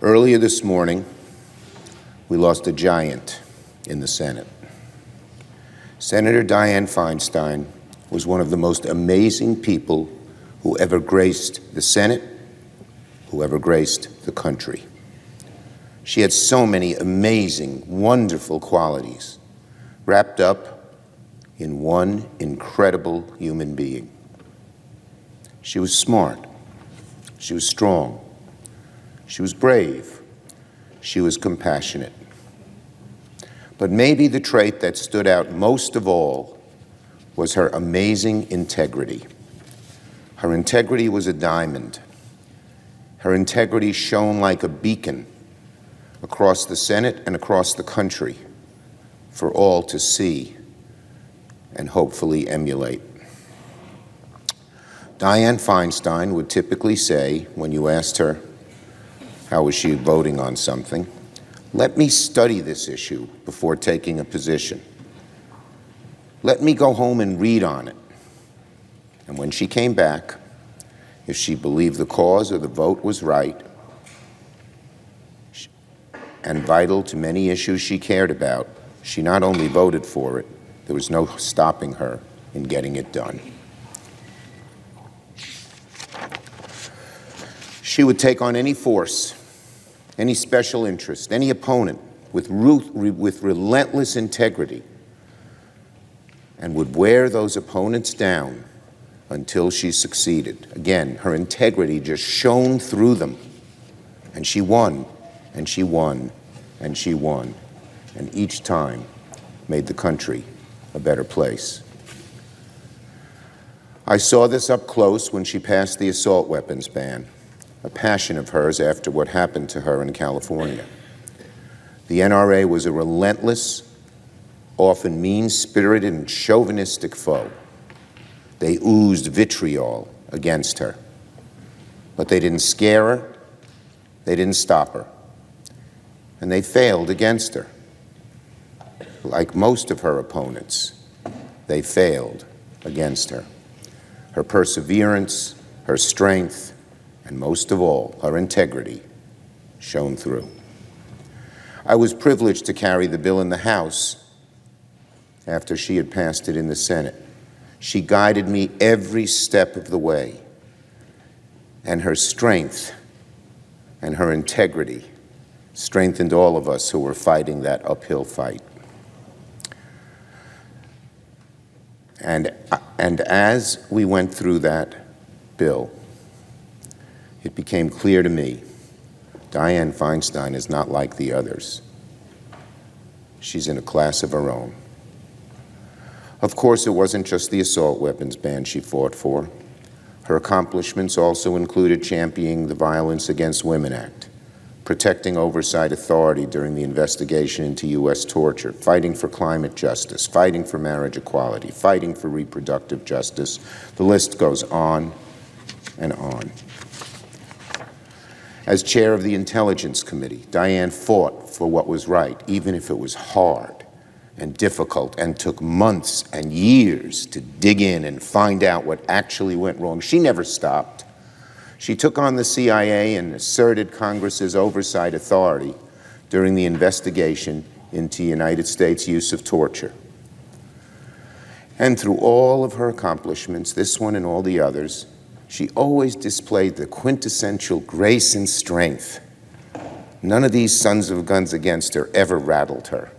Earlier this morning, we lost a giant in the Senate. Senator Dianne Feinstein was one of the most amazing people who ever graced the Senate, who ever graced the country. She had so many amazing, wonderful qualities wrapped up in one incredible human being. She was smart. She was strong. She was brave. She was compassionate. But maybe the trait that stood out most of all was her amazing integrity. Her integrity was a diamond. Her integrity shone like a beacon across the Senate and across the country for all to see and hopefully emulate. Dianne Feinstein would typically say, when you asked her how was she voting on something, "Let me study this issue before taking a position. Let me go home and read on it." And when she came back, if she believed the cause or the vote was right and vital to many issues she cared about, she not only voted for it, there was no stopping her in getting it done. She would take on any force, any special interest, any opponent with relentless integrity, and would wear those opponents down until she succeeded. Again, her integrity just shone through them, and she won, and she won, and she won, and each time made the country a better place. I saw this up close when she passed the assault weapons ban, a passion of hers after what happened to her in California. The NRA was a relentless, often mean-spirited and chauvinistic foe. They oozed vitriol against her. But they didn't scare her, they didn't stop her, and they failed against her. Like most of her opponents, they failed against her. Her perseverance, her strength, and most of all, her integrity shone through. I was privileged to carry the bill in the House after she had passed it in the Senate. She guided me every step of the way, and her strength and her integrity strengthened all of us who were fighting that uphill fight. And as we went through that bill, it became clear to me, Dianne Feinstein is not like the others. She's in a class of her own. Of course, it wasn't just the assault weapons ban she fought for. Her accomplishments also included championing the Violence Against Women Act, protecting oversight authority during the investigation into U.S. torture, fighting for climate justice, fighting for marriage equality, fighting for reproductive justice. The list goes on and on. As chair of the Intelligence Committee, Dianne fought for what was right, even if it was hard and difficult and took months and years to dig in and find out what actually went wrong. She never stopped. She took on the CIA and asserted Congress's oversight authority during the investigation into United States use of torture. And through all of her accomplishments, this one and all the others, she always displayed the quintessential grace and strength. None of these sons of guns against her ever rattled her.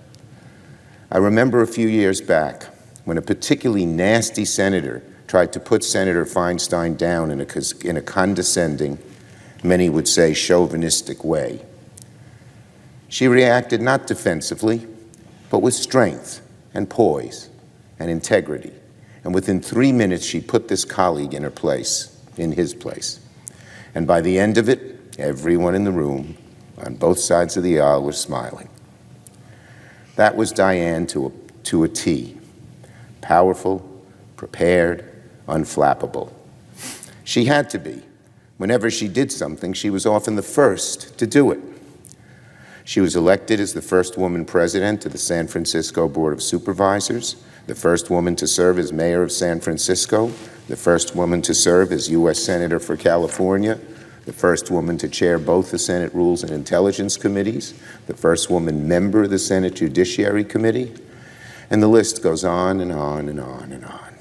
I remember a few years back when a particularly nasty senator tried to put Senator Feinstein down in a condescending, many would say chauvinistic way. She reacted not defensively, but with strength and poise and integrity. And within 3 minutes, she put this colleague in his place. And by the end of it, everyone in the room on both sides of the aisle was smiling. That was Dianne to a T. Powerful, prepared, unflappable. She had to be. Whenever she did something, she was often the first to do it. She was elected as the first woman president of the San Francisco Board of Supervisors, the first woman to serve as mayor of San Francisco, the first woman to serve as U.S. Senator for California, the first woman to chair both the Senate Rules and Intelligence Committees, the first woman member of the Senate Judiciary Committee, and the list goes on and on and on and on.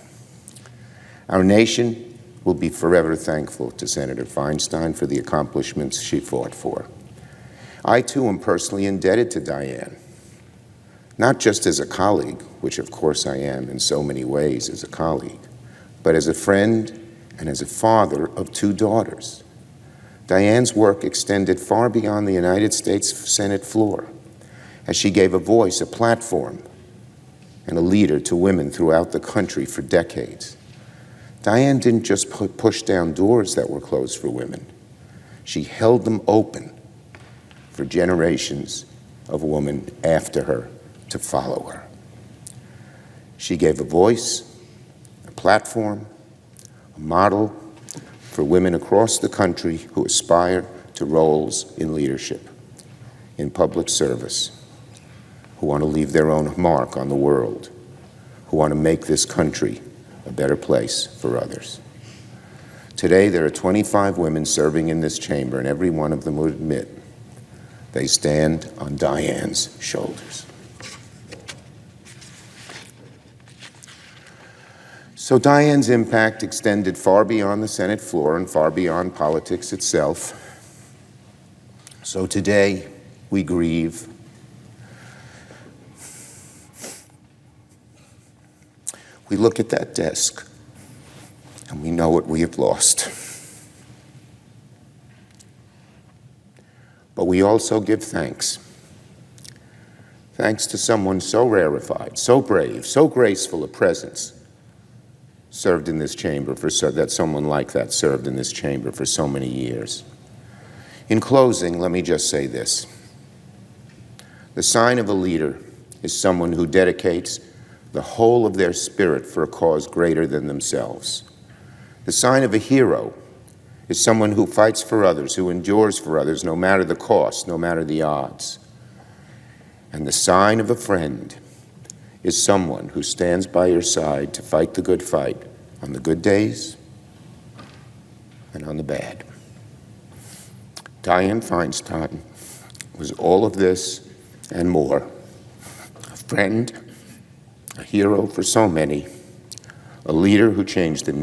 Our nation will be forever thankful to Senator Feinstein for the accomplishments she fought for. I, too, am personally indebted to Dianne, not just as a colleague, which of course I am in so many ways as a colleague, but as a friend and as a father of 2 daughters. Dianne's work extended far beyond the United States Senate floor, as she gave a voice, a platform, and a leader to women throughout the country for decades. Dianne didn't just push down doors that were closed for women. She held them open for generations of women after her to follow her. She gave a voice, a platform, a model for women across the country who aspire to roles in leadership, in public service, who want to leave their own mark on the world, who want to make this country a better place for others. Today, there are 25 women serving in this chamber, and every one of them would admit they stand on Dianne's shoulders. So Dianne's impact extended far beyond the Senate floor and far beyond politics itself. So today, we grieve. We look at that desk, and we know what we have lost. But we also give thanks. Thanks to someone so rarefied, so brave, so graceful a presence served in this chamber that someone like that served in this chamber for so many years. In closing, let me just say this. The sign of a leader is someone who dedicates the whole of their spirit for a cause greater than themselves. The sign of a hero is someone who fights for others, who endures for others, no matter the cost, no matter the odds. And the sign of a friend is someone who stands by your side to fight the good fight on the good days and on the bad. Dianne Feinstein was all of this and more. A friend, a hero for so many, a leader who changed the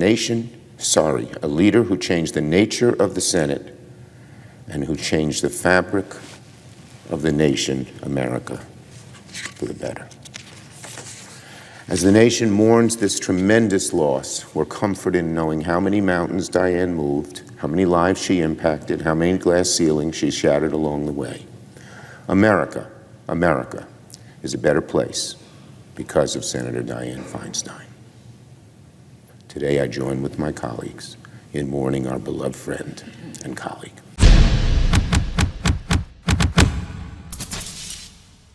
a leader who changed the nature of the Senate and who changed the fabric of the nation, America, for the better. As the nation mourns this tremendous loss, we're comforted in knowing how many mountains Dianne moved, how many lives she impacted, how many glass ceilings she shattered along the way. America is a better place because of Senator Dianne Feinstein. Today I join with my colleagues in mourning our beloved friend and colleague.